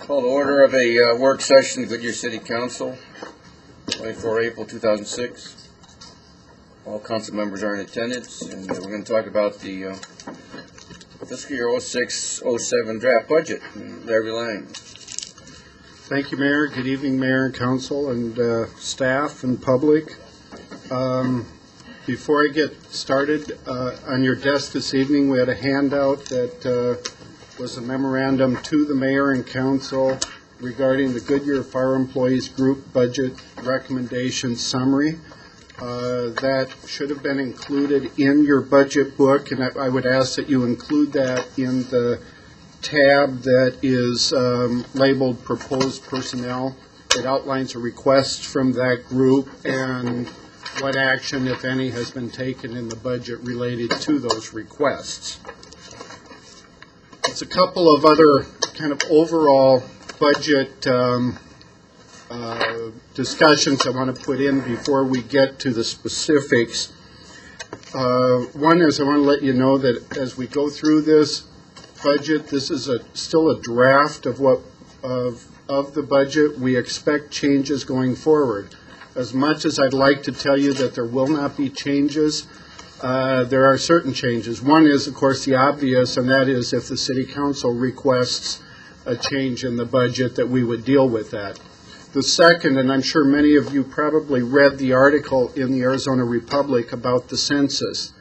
Call to order of a work session of Goodyear City Council, 24 April 2006. All council members are in attendance, and we're going to talk about the fiscal year 06-07 draft budget. Larry Lang. Thank you, Mayor. Good evening, Mayor and Council and staff and public. Before I get started, on your desk this evening we had a handout that was a memorandum to the Mayor and Council regarding the Goodyear Fire Employees Group Budget Recommendation Summary. That should have been included in your budget book, and I would ask that you include that in the tab that is labeled Proposed Personnel. It outlines a request from that group and what action, if any, has been taken in the budget related to those requests. There's a couple of other kind of overall budget discussions I want to put in before we get to the specifics. One is I want to let you know that as we go through this budget, this is still a draft of the budget. We expect changes going forward. As much as I'd like to tell you that there will not be changes, there are certain changes. One is, of course, the obvious, and that is if the City Council requests a change in the budget, that we would deal with that. The second, and I'm sure many of you probably read the article in the Arizona Republic about the census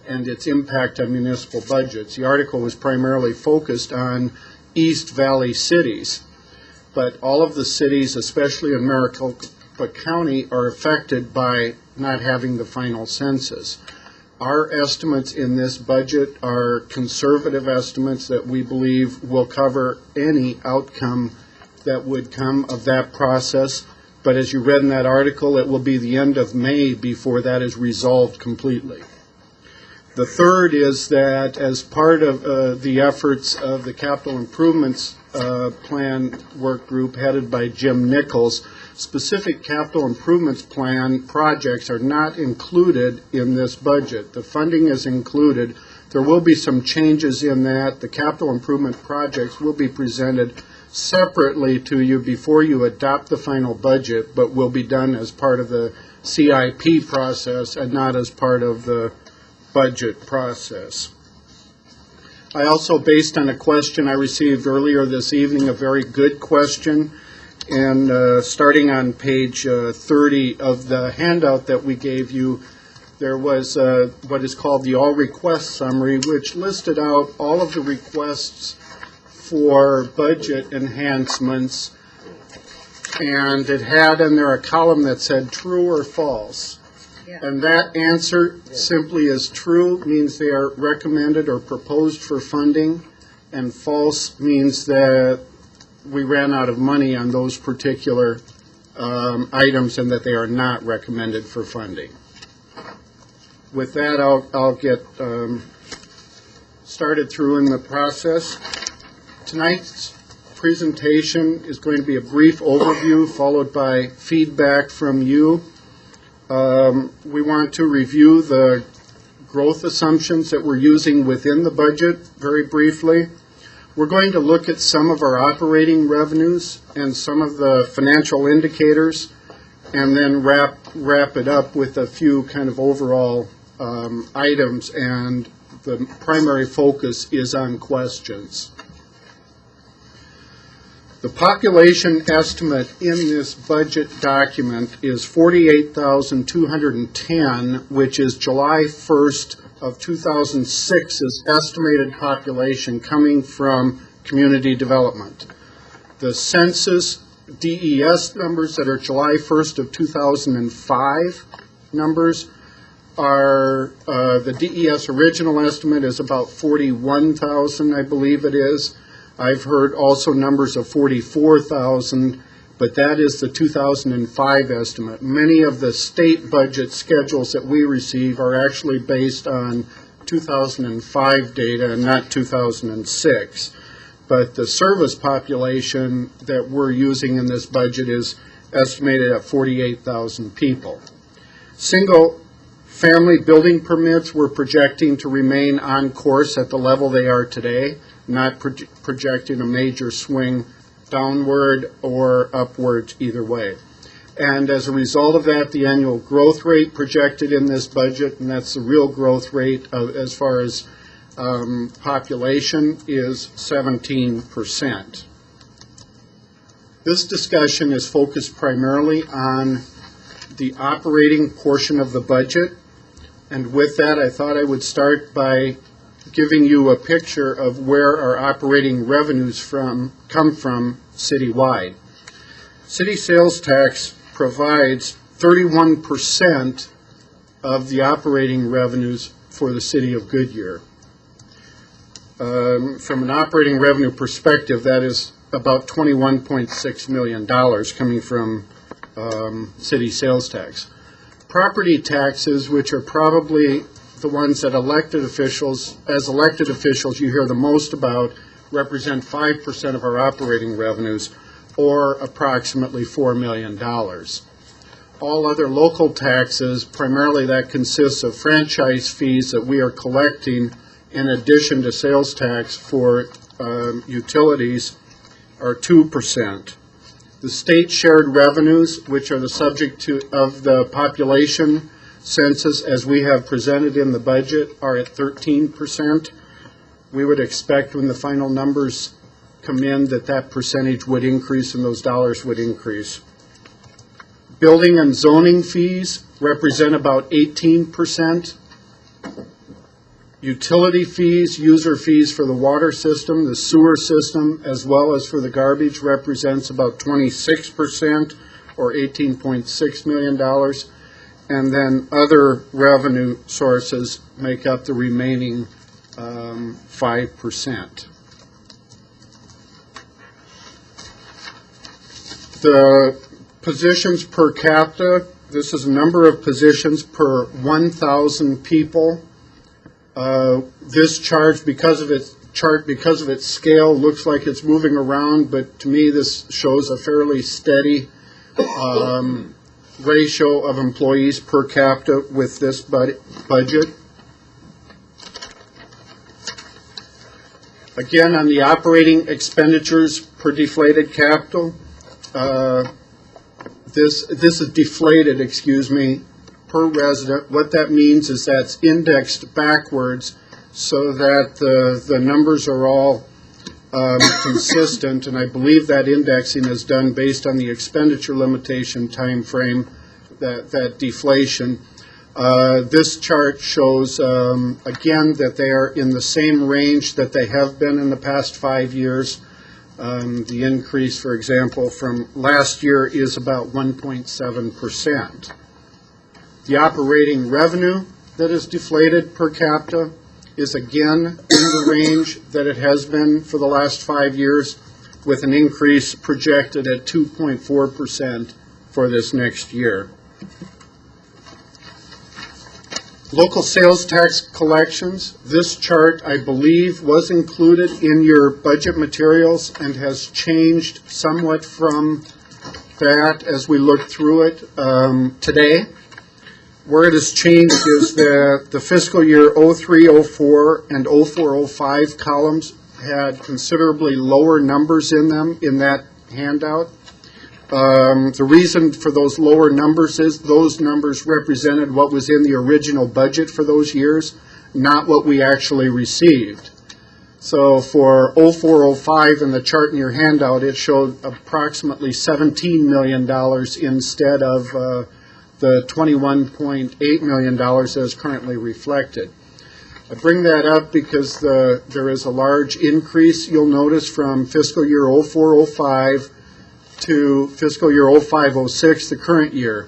and its impact on municipal budgets. The article was primarily focused on East Valley cities, but all of the cities, especially in Maricopa County, are affected by not having the final census. Our estimates in this budget are conservative estimates that we believe will cover any outcome that would come of that process. But as you read in that article, it will be the end of May before that is resolved completely. The third is that as part of the efforts of the Capital Improvements Plan Work Group headed by Jim Nichols, specific capital improvements plan projects are not included in this budget. The funding is included. There will be some changes in that. The capital improvement projects will be presented separately to you before you adopt the final budget, but will be done as part of the CIP process and not as part of the budget process. I also, based on a question I received earlier this evening, a very good question, and starting on page 30 of the handout that we gave you, there was what is called the all request summary, which listed out all of the requests for budget enhancements, and it had in there a column that said true or false. Yeah. And that answer simply is true, means they are recommended or proposed for funding, and false means that we ran out of money on those particular items and that they are not recommended for funding. With that, I'll get started through in the process. Tonight's presentation is going to be a brief overview followed by feedback from you. We want to review the growth assumptions that we're using within the budget very briefly. We're going to look at some of our operating revenues and some of the financial indicators, and then wrap it up with a few kind of overall items, and the primary focus is on questions. The population estimate in this budget document is 48,210, which is July 1st of 2006's estimated population coming from community development. The census DES numbers that are July 1st of 2005 numbers are, the DES original estimate is about 41,000, I believe it is. I've heard also numbers of 44,000, but that is the 2005 estimate. Many of the state budget schedules that we receive are actually based on 2005 data and not 2006. But the service population that we're using in this budget is estimated at 48,000 people. Single-family building permits we're projecting to remain on course at the level they are today, not projecting a major swing downward or upwards either way. And as a result of that, the annual growth rate projected in this budget, and that's the real growth rate as far as population, is 17%. This discussion is focused primarily on the operating portion of the budget. And with that, I thought I would start by giving you a picture of where our operating revenues come from citywide. City sales tax provides 31% of the operating revenues for the city of Goodyear. From an operating revenue perspective, that is about $21.6 million coming from city sales tax. Property taxes, which are probably the ones that as elected officials you hear the most about, represent 5% of our operating revenues, or approximately $4 million. All other local taxes, primarily that consists of franchise fees that we are collecting in addition to sales tax for utilities, are 2%. The state shared revenues, which are the subject of the population census as we have presented in the budget, are at 13%. We would expect when the final numbers come in that percentage would increase and those dollars would increase. Building and zoning fees represent about 18%. Utility fees, user fees for the water system, the sewer system, as well as for the garbage, represents about 26%, or $18.6 million. And then other revenue sources make up the remaining 5%. The positions per capita, this is a number of positions per 1,000 people. This chart, because of its scale, looks like it's moving around, but to me this shows a fairly steady ratio of employees per capita with this budget. Again, on the operating expenditures per deflated capital, this is deflated, per resident. What that means is that's indexed backwards so that the numbers are all consistent, and I believe that indexing is done based on the expenditure limitation time frame, that deflation. This chart shows, again, that they are in the same range that they have been in the past 5 years. The increase, for example, from last year is about 1.7%. The operating revenue that is deflated per capita is again in the range that it has been for the last 5 years, with an increase projected at 2.4% for this next year. Local sales tax collections. This chart, I believe, was included in your budget materials and has changed somewhat from that as we look through it today. Where it has changed is that the fiscal year 03-04 and 04-05 columns had considerably lower numbers in them in that handout. The reason for those lower numbers is those numbers represented what was in the original budget for those years, not what we actually received. So for 04-05 in the chart in your handout, it showed approximately $17 million instead of the $21.8 million that is currently reflected. I bring that up because there is a large increase, you'll notice, from fiscal year 04-05 to fiscal year 05-06, the current year.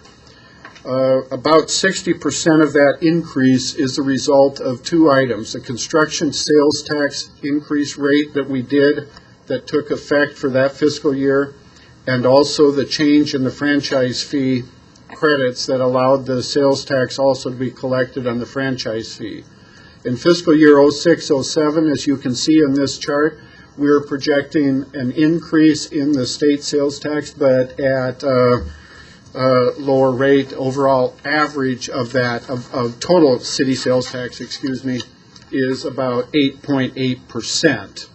About 60% of that increase is the result of two items: the construction sales tax increase rate that we did that took effect for that fiscal year, and also the change in the franchise fee credits that allowed the sales tax also to be collected on the franchise fee. In fiscal year 06-07, as you can see in this chart, we are projecting an increase in the state sales tax, but at a lower rate. Overall average of that, of total city sales tax, is about 8.8%.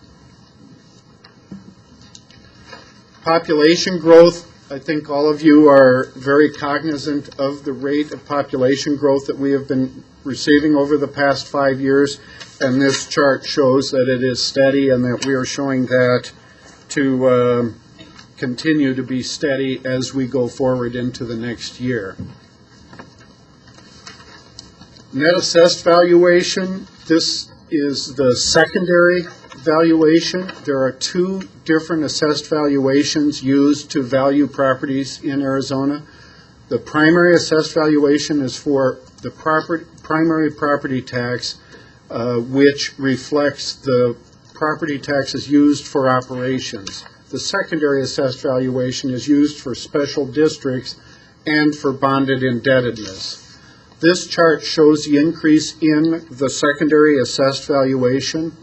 Population growth, I think all of you are very cognizant of the rate of population growth that we have been receiving over the past 5 years, and this chart shows that it is steady and that we are showing that to continue to be steady as we go forward into the next year. Net assessed valuation, this is the secondary valuation. There are two different assessed valuations used to value properties in Arizona. The primary assessed valuation is for the primary property tax, which reflects the property taxes used for operations. The secondary assessed valuation is used for special districts and for bonded indebtedness. This chart shows the increase in the secondary assessed valuation.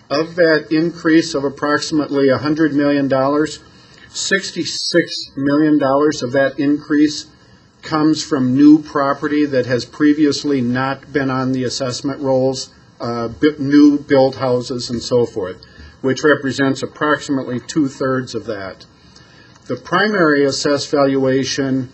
Of that increase of approximately $100 million, $66 million of that increase comes from new property that has previously not been on the assessment rolls, new built houses and so forth, which represents approximately 2/3 of that. The primary assessed valuation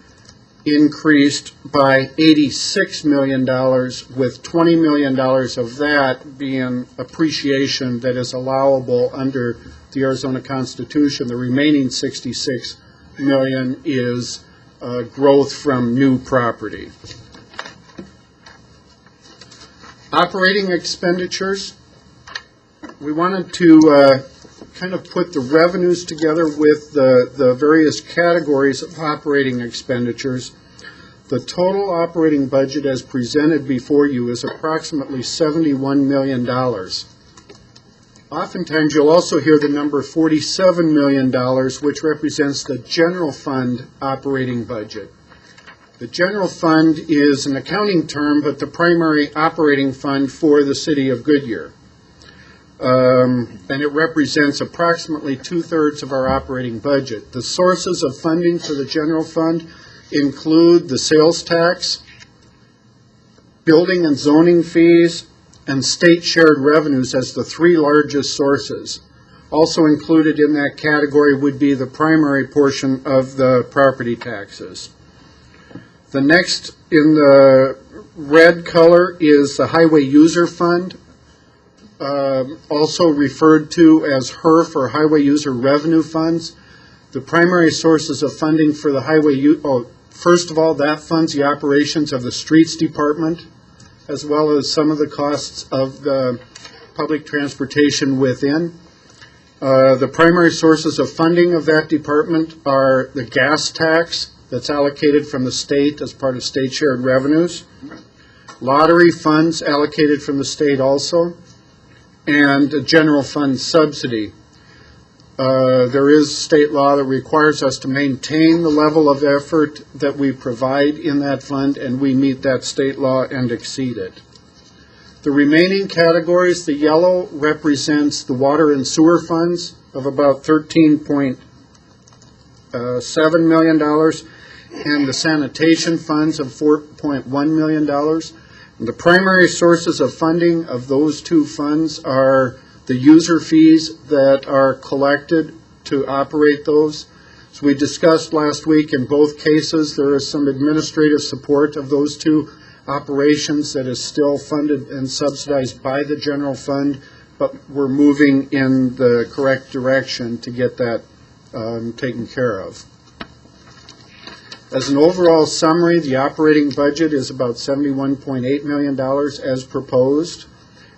increased by $86 million, with $20 million of that being appreciation that is allowable under the Arizona Constitution. The remaining $66 million is growth from new property. Operating expenditures, we wanted to kind of put the revenues together with the various categories of operating expenditures. The total operating budget as presented before you is approximately $71 million. Oftentimes you'll also hear the number $47 million, which represents the general fund operating budget. The general fund is an accounting term, but the primary operating fund for the city of Goodyear. And it represents approximately 2/3 of our operating budget. The sources of funding for the general fund include the sales tax, building and zoning fees, and state shared revenues as the three largest sources. Also included in that category would be the primary portion of the property taxes. The next in the red color is the highway user fund, also referred to as HERF or highway user revenue funds. The primary sources of funding for the first of all, that funds the operations of the streets department, as well as some of the costs of the public transportation within. The primary sources of funding of that department are the gas tax that's allocated from the state as part of state shared revenues, lottery funds allocated from the state also, and a general fund subsidy. There is state law that requires us to maintain the level of effort that we provide in that fund, and we meet that state law and exceed it. The remaining categories, the yellow represents the water and sewer funds of about $13.7 million, and the sanitation funds of $4.1 million. And the primary sources of funding of those two funds are the user fees that are collected to operate those. As we discussed last week, in both cases, there is some administrative support of those two operations that is still funded and subsidized by the general fund, but we're moving in the correct direction to get that taken care of. As an overall summary, the operating budget is about $71.8 million as proposed,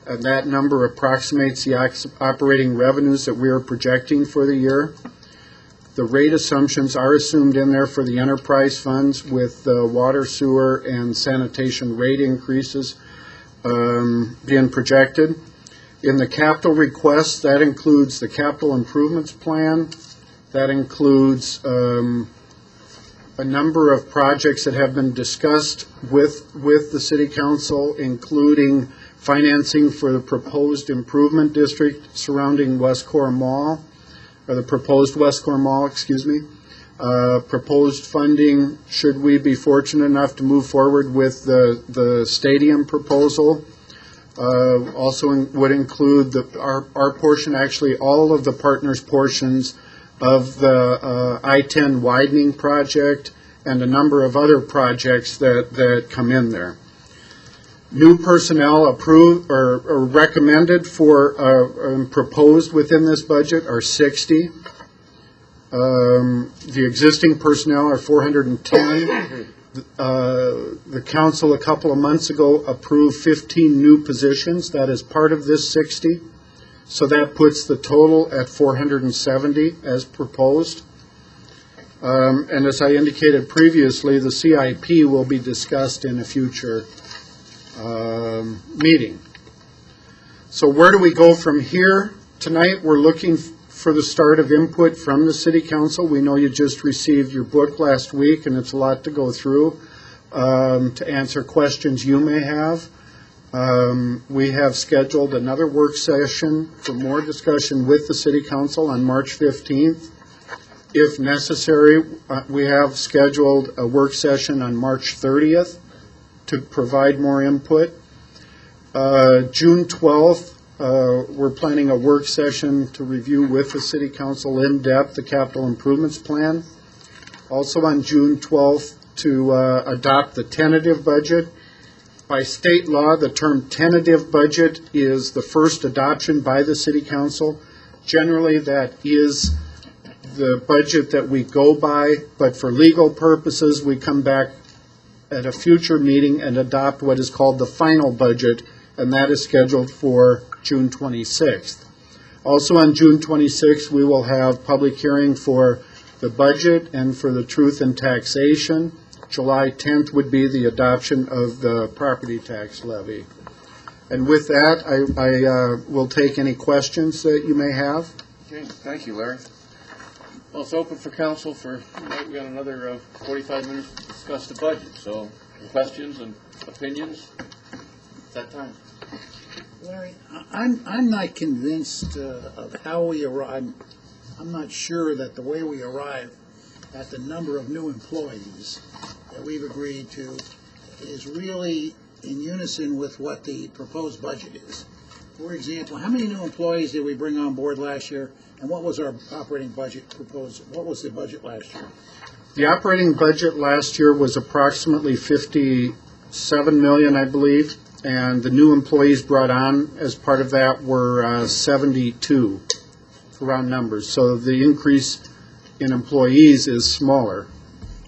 and that number approximates the operating revenues that we are projecting for the year. The rate assumptions are assumed in there for the enterprise funds, with the water, sewer, and sanitation rate increases being projected. In the capital requests, that includes the capital improvements plan. That includes a number of projects that have been discussed with the City Council, including financing for the proposed improvement district surrounding West Core Mall, or the proposed West Core Mall, excuse me. Proposed funding, should we be fortunate enough to move forward with the stadium proposal. Also would include our portion, actually all of the partners' portions of the I-10 widening project and a number of other projects that come in there. New personnel approved or recommended for proposed within this budget are 60. The existing personnel are 410. The council a couple of months ago approved 15 new positions. That is part of this 60. So that puts the total at 470 as proposed. And as I indicated previously, the CIP will be discussed in a future meeting. So where do we go from here? Tonight we're looking for the start of input from the City Council. We know you just received your book last week, and it's a lot to go through to answer questions you may have. We have scheduled another work session for more discussion with the City Council on March 15th. If necessary, we have scheduled a work session on March 30th to provide more input. June 12th, we're planning a work session to review with the City Council in depth the capital improvements plan. Also on June 12th to adopt the tentative budget. By state law, the term tentative budget is the first adoption by the City Council. Generally, that is the budget that we go by, but for legal purposes, we come back at a future meeting and adopt what is called the final budget, and that is scheduled for June 26th. Also on June 26th, we will have public hearing for the budget and for the truth in taxation. July 10th would be the adoption of the property tax levy. And with that, I will take any questions that you may have. Okay, thank you, Larry. Well, it's open for council for, we've got another 45 minutes to discuss the budget. So questions and opinions, it's that time. Larry, I'm not convinced of how we arrive. I'm not sure that the way we arrive at the number of new employees that we've agreed to is really in unison with what the proposed budget is. For example, how many new employees did we bring on board last year, and what was our operating budget proposed? What was the budget last year? The operating budget last year was approximately $57 million, I believe, and the new employees brought on as part of that were 72, round numbers. So the increase in employees is smaller.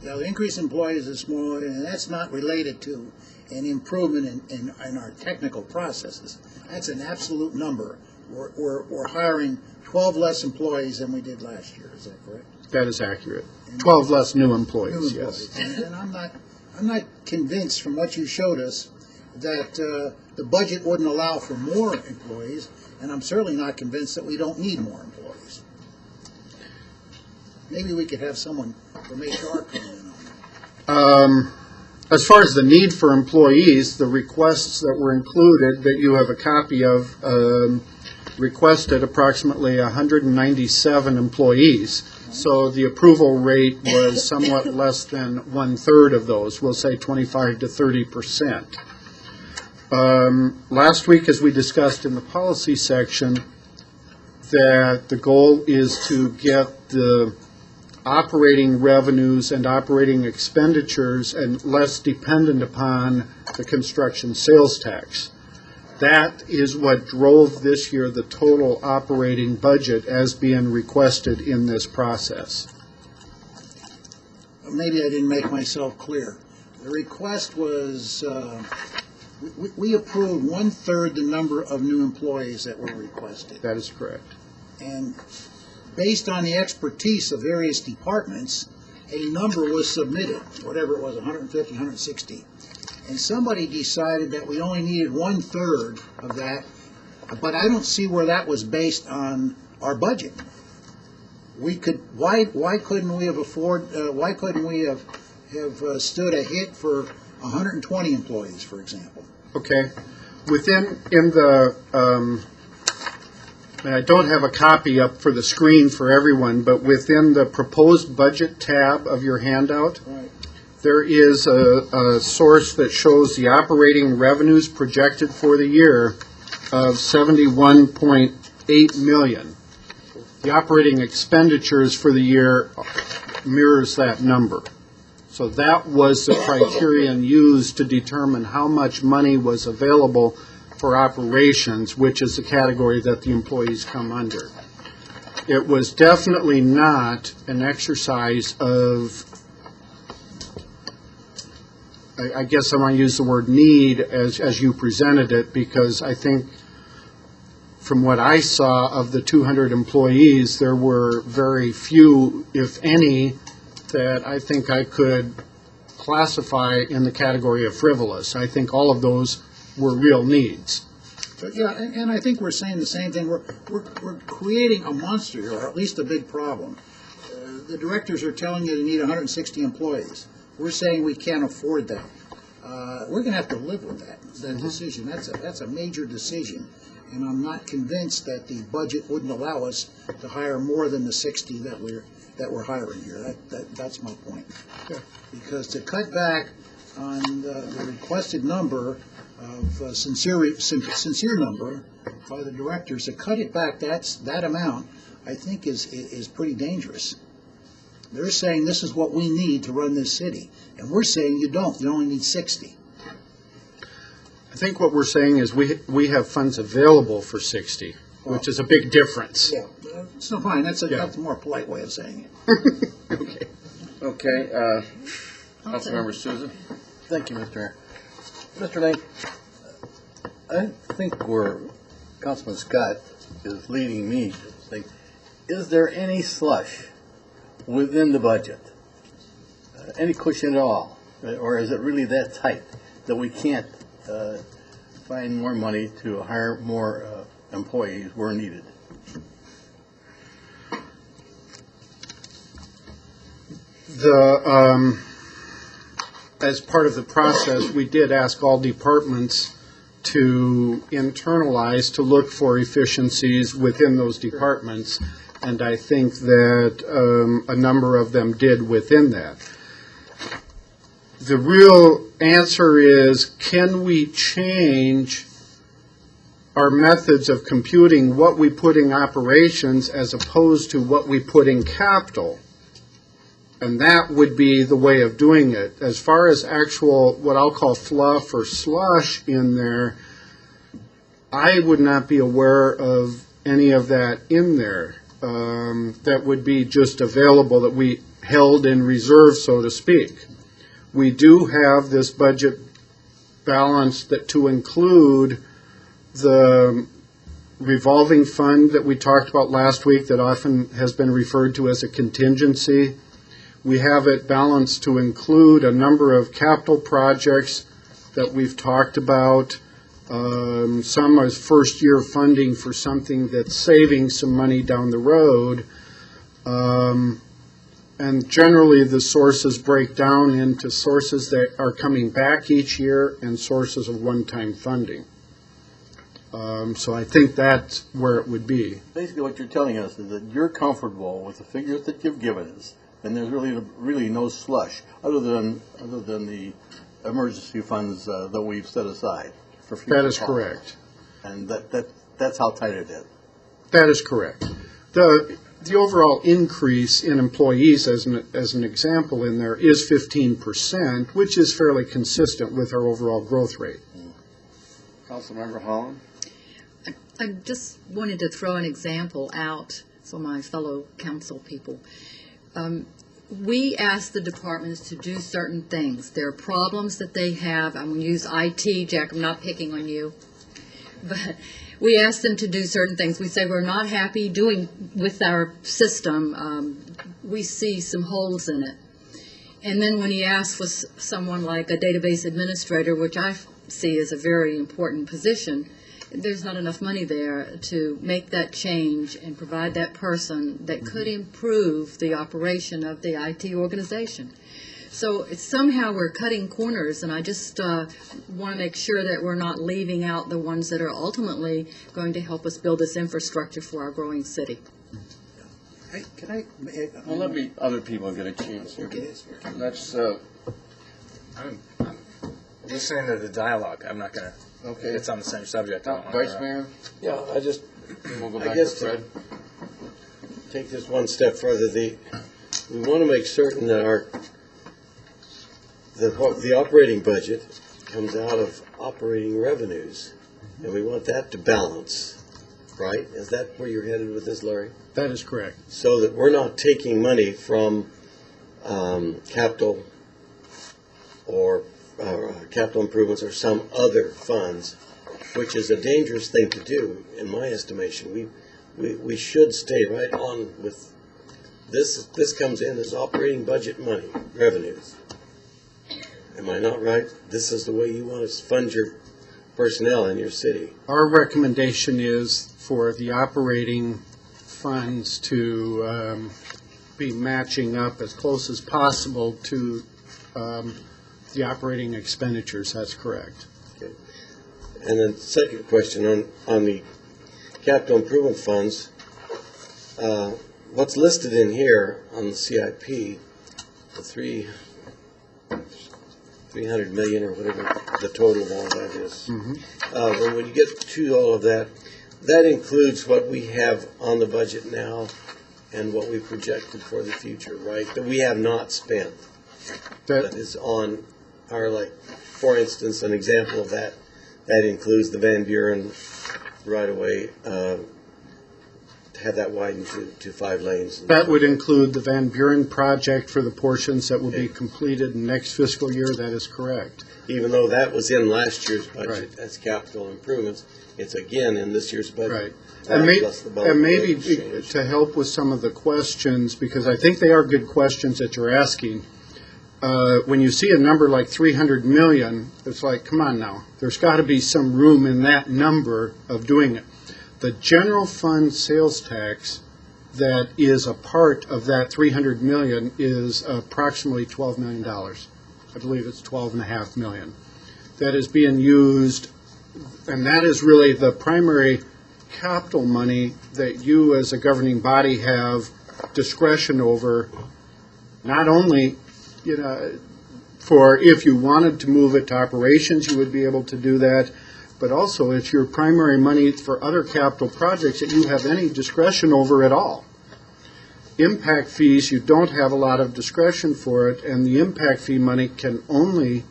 Now, the increase in employees is smaller, and that's not related to an improvement in our technical processes. That's an absolute number. We're hiring 12 less employees than we did last year. Is that correct? That is accurate. 12 less new employees, yes. And I'm not convinced from what you showed us that the budget wouldn't allow for more employees, and I'm certainly not convinced that we don't need more employees. Maybe we could have someone from HR come in on that. As far as the need for employees, the requests that were included that you have a copy of requested approximately 197 employees. So the approval rate was somewhat less than 1/3 of those. We'll say 25 to 30%. Last week, as we discussed in the policy section, that the goal is to get the operating revenues and operating expenditures and less dependent upon the construction sales tax. That is what drove this year the total operating budget as being requested in this process. Maybe I didn't make myself clear. The request was, we approved 1/3 the number of new employees that were requested. That is correct. And based on the expertise of various departments, a number was submitted, whatever it was, 150, 160. And somebody decided that we only needed 1/3 of that, but I don't see where that was based on our budget. Why couldn't we have stood a hit for 120 employees, for example? Okay. And I don't have a copy up for the screen for everyone, but within the proposed budget tab of your handout, Right. there is a source that shows the operating revenues projected for the year of $71.8 million. the operating expenditures for the year mirrors that number. So that was the criterion used to determine how much money was available for operations, which is the category that the employees come under. It was definitely not an exercise of, I guess I want to use the word need as you presented it, because I think from what I saw of the 200 employees, there were very few, if any, that I think I could classify in the category of frivolous. I think all of those were real needs. But yeah, and I think we're saying the same thing. We're creating a monster here, or at least a big problem. The directors are telling you they need 160 employees. We're saying we can't afford that. We're going to have to live with that decision. That's a major decision, and I'm not convinced that the budget wouldn't allow us to hire more than the 60 that we're hiring here. That's my point. Yeah. Because to cut back on the requested number of sincere number by the directors, to cut it back that amount, I think is pretty dangerous. They're saying this is what we need to run this city, and we're saying you don't. You only need 60. I think what we're saying is we have funds available for 60, which is a big difference. Yeah, it's no fine. That's a more polite way of saying Okay. it. Okay, Councilmember Souza? Thank you, Mr. Mayor. Mr. Lane, I think where Councilman Scott is leading me to say, is there any slush within the budget? Any cushion at all? Or is it really that tight that we can't find more money to hire more employees where needed? As part of the process, we did ask all departments to internalize, to look for efficiencies within those departments, and I think that a number of them did within that. The real answer is, can we change our methods of computing what we put in operations as opposed to what we put in capital? And that would be the way of doing it. As far as actual, what I'll call fluff or slush in there, I would not be aware of any of that in there. That would be just available, that we held in reserve, so to speak. We do have this budget balance that to include the revolving fund that we talked about last week that often has been referred to as a contingency. We have it balanced to include a number of capital projects that we've talked about. Some as first-year funding for something that's saving some money down the road. And generally, the sources break down into sources that are coming back each year and sources of one-time funding. So I think that's where it would be. Basically, what you're telling us is that you're comfortable with the figures that you've given us, and there's really no slush other than the emergency funds that we've set aside for future That is costs. correct. And that's how tight it is. That is correct. The overall increase in employees, as an example in there, is 15%, which is fairly consistent with our overall growth rate. Councilmember Holland? I just wanted to throw an example out for my fellow council people. We ask the departments to do certain things. There are problems that they have. I'm going to use IT, Jack. I'm not picking on you. But we ask them to do certain things. We say we're not happy doing with our system. We see some holes in it. And then when you ask for someone like a database administrator, which I see as a very important position, there's not enough money there to make that change and provide that person that could improve the operation of the IT organization. So somehow we're cutting corners, and I just want to make sure that we're not leaving out the ones that are ultimately going to help us build this infrastructure for our growing city. Well, let me, other people get a chance here. Okay. Let's, I'm listening to the dialogue. I'm not going to. okay. It's on the same subject. I don't wanna Vice interrupt. Mayor, Yeah, we'll go I back to guess Fred. take this one step further. We want to make certain that the operating budget comes out of operating revenues, and we want that to balance, right? Is that where you're headed with this, Larry? That is correct. So that we're not taking money from capital or capital improvements or some other funds, which is a dangerous thing to do, in my estimation. We should stay right on with this. This comes in as operating budget money, revenues. Am I not right? This is the way you want to fund your personnel in your city. Our recommendation is for the operating funds to be matching up as close as possible to the operating expenditures. That's correct. Okay. And then second question on the capital improvement funds, what's listed in here on the CIP, the 300 million or whatever the total of all that is. When you get to all of that, that includes what we have on the budget now and what we projected for the future, right? That we have not spent. That is on our, like, for instance, an example of that includes the Van Buren right away, to have that widened to 5 lanes. That would include the Van Buren project for the portions that will be completed in next fiscal year. That is correct. Even though that was in last year's budget Right. as capital improvements, it's again in this year's budget. Right. That And, plus the bond and maybe exchange. to help with some of the questions, because I think they are good questions that you're asking, when you see a number like 300 million, it's like, come on now, there's got to be some room in that number of doing it. The general fund sales tax that is a part of that 300 million is approximately $12 million. I believe it's 12.5 million. That is being used, and that is really the primary capital money that you as a governing body have discretion over, not only, for if you wanted to move it to operations, you would be able to do that, but also it's your primary money for other capital projects that you have any discretion over at all. Impact fees, you don't have a lot of discretion for it, and the impact fee money can only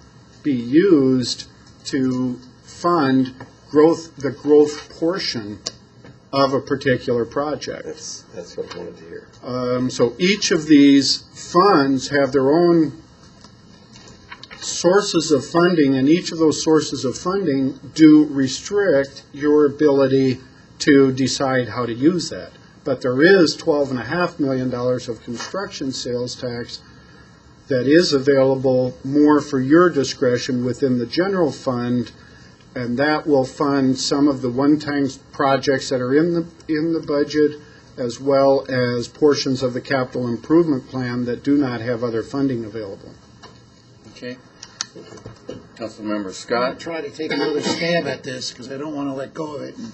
be used to fund the growth portion of a particular project. That's what I wanted to hear. So each of these funds have their own sources of funding, and each of those sources of funding do restrict your ability to decide how to use that. But there is $12.5 million of construction sales tax that is available more for your discretion within the general fund, and that will fund some of the one-time projects that are in the budget, as well as portions of the capital improvement plan that do not have other funding available. Okay. Councilmember I'm going Scott? to try to take another stab at this because I don't want to let go of it. And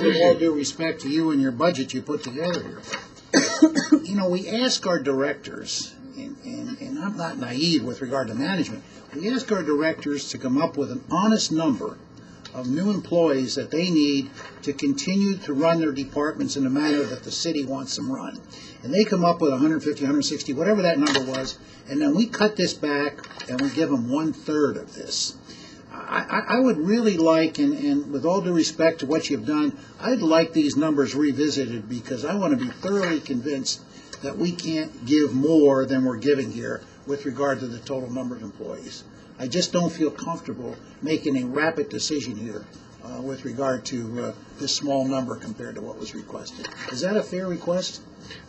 with all due respect to you and your budget you put together here. We ask our directors, and I'm not naive with regard to management, we ask our directors to come up with an honest number of new employees that they need to continue to run their departments in the manner that the city wants them run. And they come up with 150, 160, whatever that number was, and then we cut this back and we give them 1/3 of this. I would really like, and with all due respect to what you've done, I'd like these numbers revisited because I want to be thoroughly convinced that we can't give more than we're giving here with regard to the total number of employees. I just don't feel comfortable making a rapid decision here with regard to this small number compared to what was requested. Is that a fair request?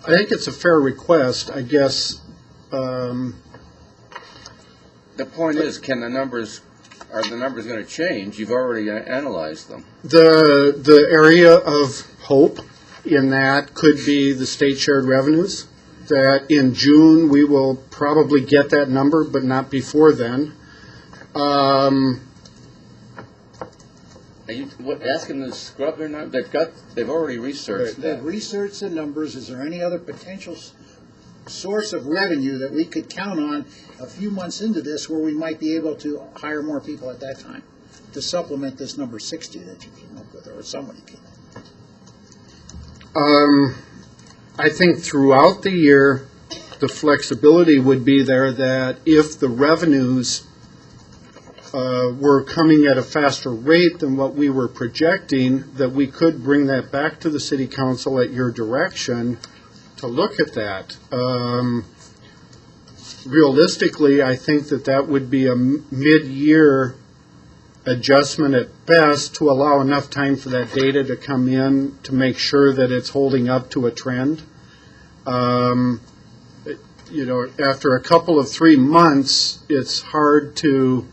I think it's a fair request. I guess The point is, are the numbers going to change? You've already analyzed them. the area of hope in that could be the state shared revenues, that in June we will probably get that number, but not before then. Are you asking them to scrub their numbers? They've already researched that. They've researched the numbers. Is there any other potential source of revenue that we could count on a few months into this where we might be able to hire more people at that time to supplement this number 60 that you came up with, or somebody came up with? I think throughout the year, the flexibility would be there that if the revenues were coming at a faster rate than what we were projecting, that we could bring that back to the city council at your direction to look at that. Realistically, I think that that would be a mid-year adjustment at best to allow enough time for that data to come in to make sure that it's holding up to a trend. After a couple of 3 months, it's hard to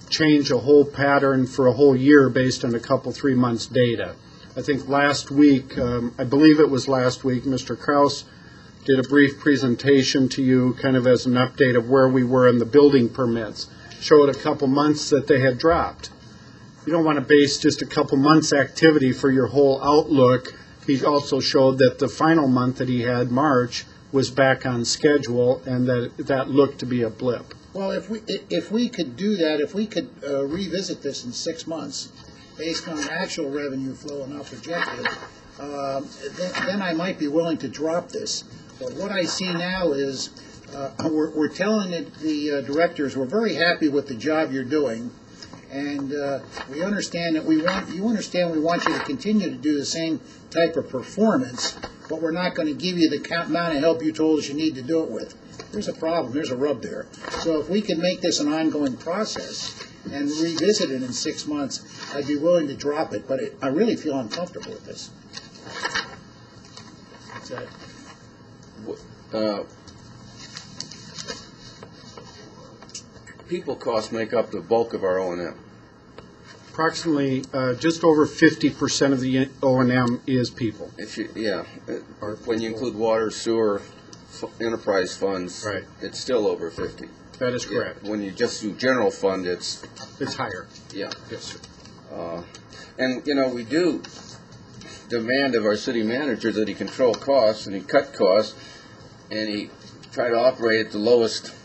change a whole pattern for a whole year based on a couple, 3 months data. I think last week, I believe it was last week, Mr. Kraus did a brief presentation to you kind of as an update of where we were in the building permits. Showed a couple months that they had dropped. You don't want to base just a couple months' activity for your whole outlook. He also showed that the final month that he had, March, was back on schedule, and that looked to be a blip. Well, if we could do that, if we could revisit this in 6 months, based on actual revenue flow and not projected, then I might be willing to drop this. But what I see now is we're telling the directors we're very happy with the job you're doing, and we understand that we want you to continue to do the same type of performance, but we're not going to give you the amount of help you told us you need to do it with. There's a problem. There's a rub there. So if we can make this an ongoing process and revisit it in 6 months, I'd be willing to drop it. But I really feel uncomfortable with this. That's it. People costs make up the bulk of our O&M. Approximately just over 50% of the O&M is people. When you include water, sewer, enterprise funds, Right. It's still over 50. That is correct. When you just do general fund, it's higher. yeah. Yes, sir. And we do demand of our city manager that he control costs and he cut costs and he try to operate at the lowest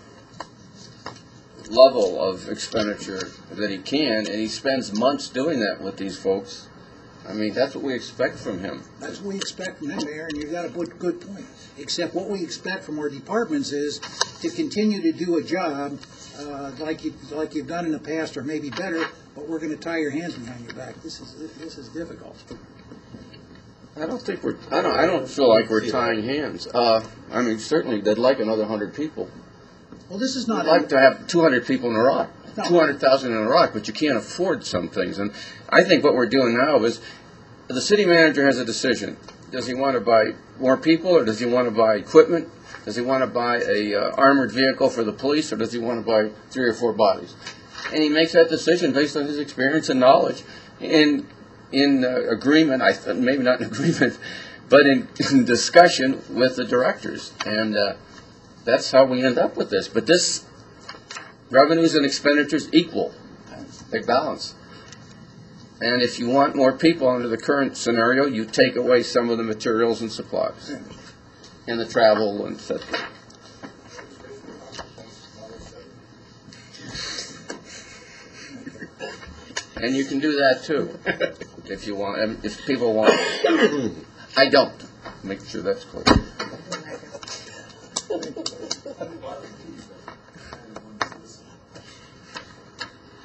level of expenditure that he can, and he spends months doing that with these folks. I mean, that's what we expect from him. That's what we expect from him, Mayor, and you've got a good point. Except what we expect from our departments is to continue to do a job like you've done in the past, or maybe better. But we're going to tie your hands behind your back. This is difficult. I don't feel like we're tying hands. I mean, certainly they'd like another 100 people. Well, this is not. I'd like to have 200 people in Iraq, No. 200,000 in Iraq, but you can't afford some things. And I think what we're doing now is the city manager has a decision. Does he want to buy more people, or does he want to buy equipment? Does he want to buy a armored vehicle for the police, or does he want to buy 3 or 4 bodies? And he makes that decision based on his experience and knowledge. In agreement, maybe not in agreement, but in discussion with the directors. And that's how we end up with this. But this revenues and expenditures equal. They balance. And if you want more people under the current scenario, you take away some of the materials and supplies and the travel and etc. And you can do that too, if you want. If people want. I don't. Make sure that's clear.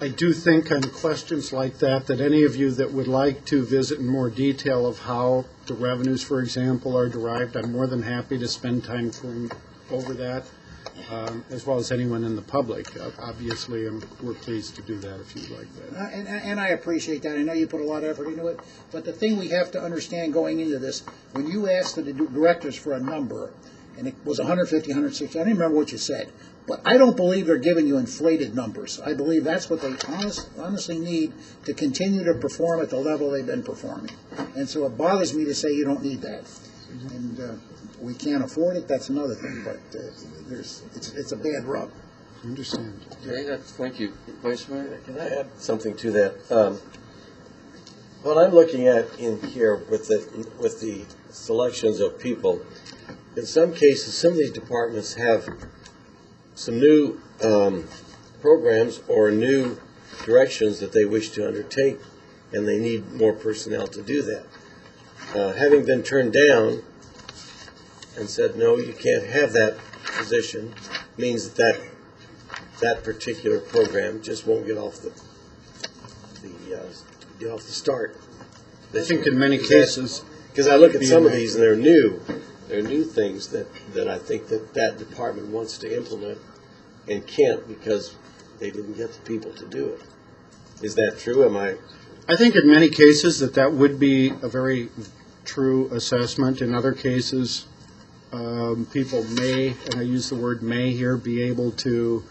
I do think on questions like that any of you that would like to visit in more detail of how the revenues, for example, are derived, I'm more than happy to spend time going over that, as well as anyone in the public. Obviously, we're pleased to do that if you'd like that. And I appreciate that. I know you put a lot of effort into it. But the thing we have to understand going into this, when you asked the directors for a number, and it was 150, 160, I don't remember what you said. But I don't believe they're giving you inflated numbers. I believe that's what they honestly need to continue to perform at the level they've been performing. And so it bothers me to say you don't need that. And we can't afford it, that's another thing. But it's a bad rub. I understand. Okay, thank you. Vice Mayor? Can I add something to that? What I'm looking at in here with the selections of people, in some cases, some of these departments have some new programs or new directions that they wish to undertake, and they need more personnel to do that. Having been turned down and said, no, you can't have that position, means that particular program just won't get off the start. I think in many cases, Because I look at some of these and they're new things that I think that department wants to implement and can't because they didn't get the people to do it. Is that true? I think in many cases that would be a very true assessment. In other cases, people may, and I use the word may here, be able to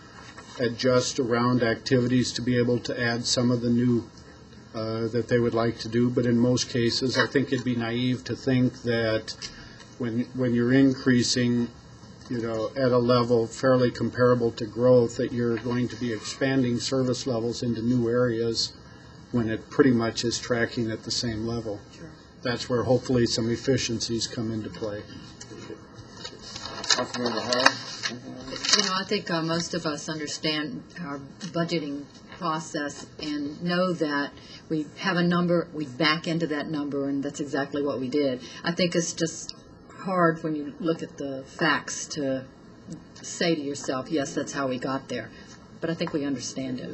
adjust around activities to be able to add some of the new that they would like to do. But in most cases, I think it'd be naive to think that when you're increasing, at a level fairly comparable to growth, that you're going to be expanding service levels into new areas when it pretty much is tracking at the same level. Sure. That's where hopefully some efficiencies come into play. Councilmember Howard? I think most of us understand our budgeting process and know that we have a number, we back into that number, and that's exactly what we did. I think it's just hard when you look at the facts to say to yourself, yes, that's how we got there. But I think we understand it.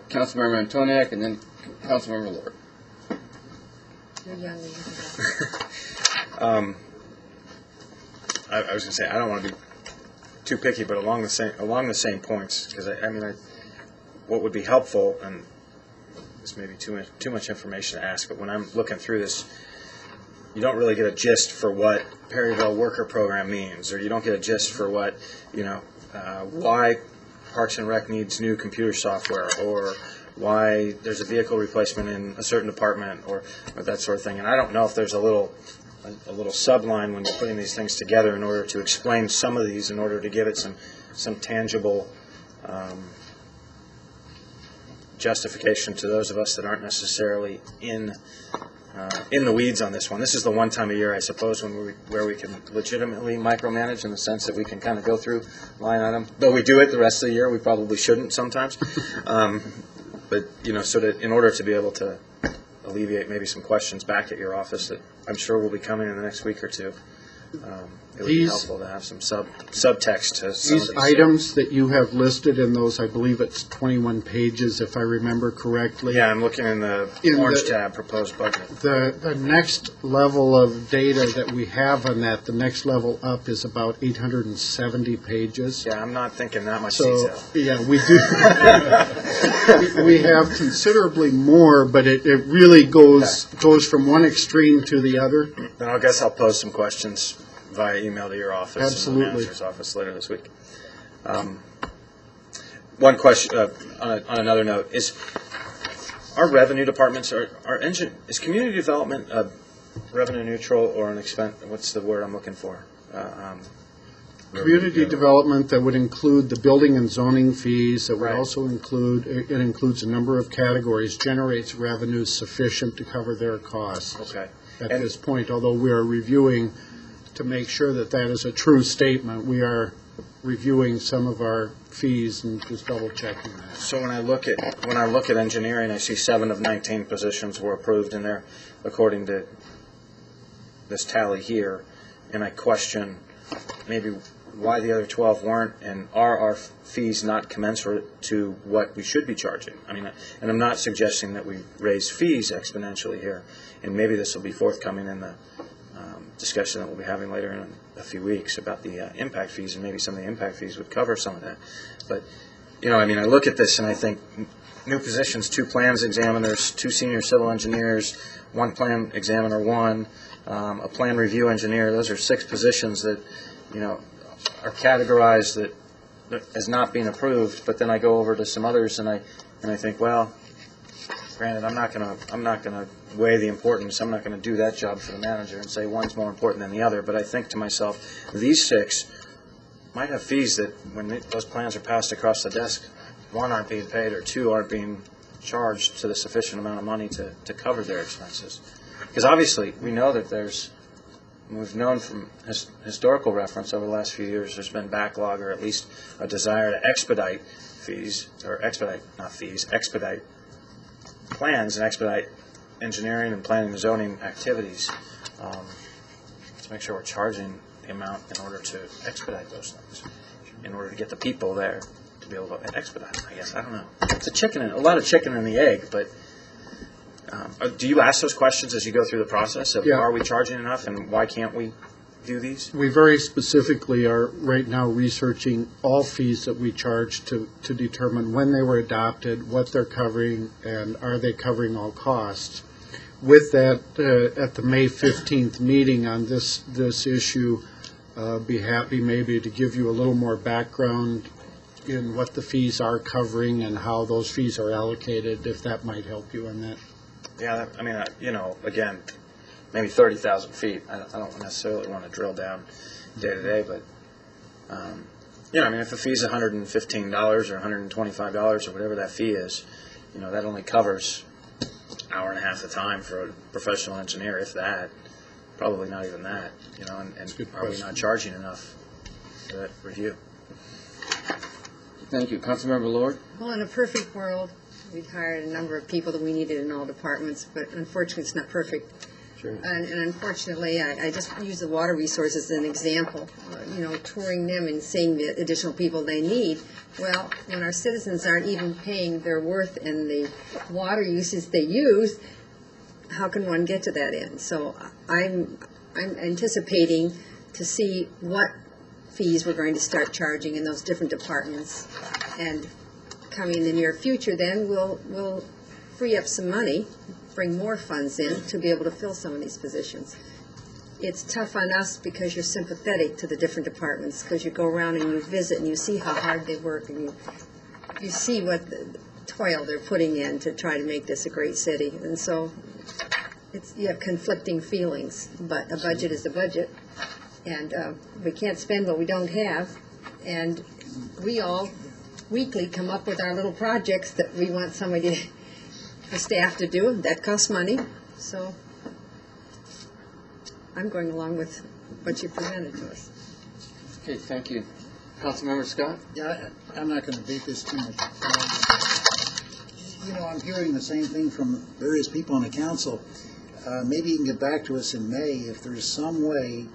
Councilmember Antoniak, and then Councilmember Lord. I was going to say, I don't want to be too picky, but along the same points, because what would be helpful, and this may be too much information to ask, but when I'm looking through this, you don't really get a gist for what Perryville Worker Program means, or you don't get a gist for what, why Parks and Rec needs new computer software, or why there's a vehicle replacement in a certain department, or that sort of thing. And I don't know if there's a little subline when you're putting these things together in order to explain some of these, in order to give it some tangible justification to those of us that aren't necessarily in the weeds on this one. This is the one time a year, I suppose, where we can legitimately micromanage, in the sense that we can kind of go through line item. Though we do it the rest of the year, we probably shouldn't sometimes. But so that in order to be able to alleviate maybe some questions back at your office that I'm sure will be coming in the next week or two, it would be helpful to have some subtext to some of These these items that you have listed in those, I believe it's 21 pages, if I remember correctly. Yeah, I'm looking in the orange tab, proposed budget. The next level of data that we have on that, the next level up is about 870 pages. Yeah, I'm not thinking that much So, detail. yeah, we do. We have considerably more, but it really goes from one extreme to the other. Then I guess I'll pose some questions via email to your office Absolutely. and the manager's office later this week. One question on another note is: our revenue departments is community development revenue neutral or an expense? What's the word I'm looking for? Community development, that would include the building and zoning fees, that would Right. also include, it includes a number of categories, generates revenues sufficient to cover their costs Okay. at And- this point. Although we are reviewing to make sure that that is a true statement, we are reviewing some of our fees and just double checking that. So when I look at engineering, I see 7 of 19 positions were approved in there, according to this tally here, and I question maybe why the other 12 weren't, and are our fees not commensurate to what we should be charging? And I'm not suggesting that we raise fees exponentially here, and maybe this will be forthcoming in the discussion that we'll be having later in a few weeks about the impact fees, and maybe some of the impact fees would cover some of that. But, I look at this and I think new positions, 2 plans examiners, 2 senior civil engineers, 1 plan examiner 1, a plan review engineer. Those are 6 positions that, are categorized that as not being approved. But then I go over to some others and I think, well, granted, I'm not gonna weigh the importance. I'm not gonna do that job for the manager and say one's more important than the other. But I think to myself, these 6 might have fees that when those plans are passed across the desk, 1 aren't being paid or 2 aren't being charged to the sufficient amount of money to cover their expenses. Because obviously we know that we've known from historical reference over the last few years, there's been backlog, or at least a desire to expedite plans and expedite engineering and planning and zoning activities. To make sure we're charging the amount in order to expedite those things, in order to get the people there to be able to expedite them, I guess. I don't know. It's a lot of chicken and the egg, but do you ask those questions as you go through the process of Yeah. are we charging enough and why can't we do these? We very specifically are right now researching all fees that we charge to determine when they were adopted, what they're covering, and are they covering all costs. With that, at the May 15th meeting on this issue, be happy maybe to give you a little more background in what the fees are covering and how those fees are allocated, if that might help you in that. Yeah, I mean, again, maybe 30,000 feet. I don't necessarily want to drill down day to day, but, I mean, if the fee is $115 or $125 or whatever that fee is, that only covers an hour and a half of time for a professional engineer, if that. Probably not even that, and are we not charging enough for that review? Thank you. Councilmember Lord? Well, in a perfect world, we'd hired a number of people that we needed in all departments, but unfortunately, it's not perfect. Sure. And unfortunately, I just use the water resources as an example, touring them and seeing the additional people they need. Well, when our citizens aren't even paying their worth in the water uses they use, how can one get to that end? So I'm anticipating to see what fees we're going to start charging in those different departments, and coming in the near future, then we'll free up some money, bring more funds in to be able to fill some of these positions. It's tough on us because you're sympathetic to the different departments, because you go around and you visit and you see how hard they work, and you see what the toil they're putting in to try to make this a great city. And so you have conflicting feelings, but a budget is a budget, and we can't spend what we don't have, and we all weekly come up with our little projects that we want somebody the staff to do. That costs money, so I'm going along with what you presented to us. Okay, thank you. Councilmember Scott? Yeah, I'm not going to beat this too much. I'm hearing the same thing from various people on the council. Maybe you can get back to us in May if there's some way,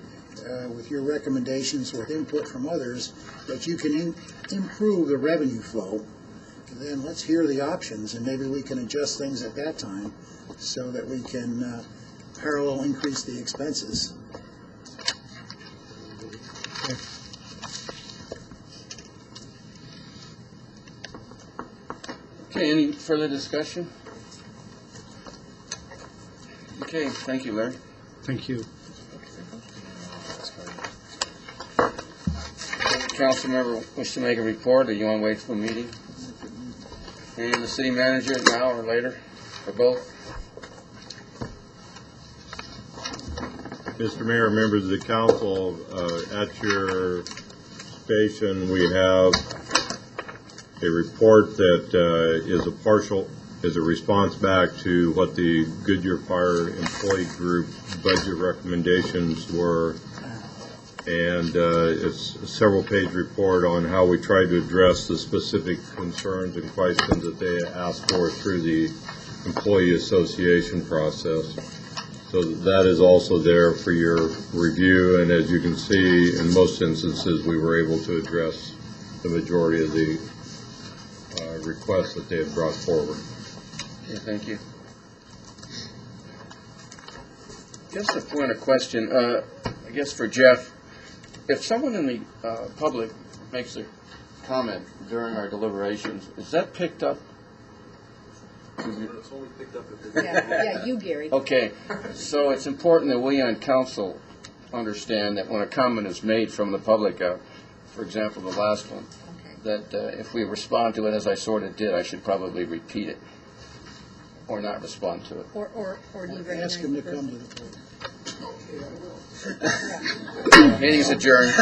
with your recommendations, with input from others, that you can improve the revenue flow. Then let's hear the options, and maybe we can adjust things at that time so that we can parallel increase the expenses. Okay, any further discussion? Okay, thank you, Larry. Thank you. Council member wish to make a report, or you want to wait for the meeting? And the city manager now or later, or both? Mr. Mayor, members of the council, at your station we have a report that is a response back to what the Goodyear Fire Employee Group budget recommendations were. And it's a several-page report on how we tried to address the specific concerns and questions that they asked for through the employee association process. So that is also there for your review, and as you can see, in most instances, we were able to address the majority of the requests that they had brought forward. Okay, thank you. Just a point of question, I guess for Jeff. If someone in the public makes a comment during our deliberations, is that picked up? It's only picked up if Yeah, you, Gary. Okay, so it's important that we on council understand that when a comment is made from the public, for example, the last one, that if we respond to it as I sort of did, I should probably repeat it or not respond to it. Or do you recognize Ask him to the come person? to the podium. Meeting's adjourned.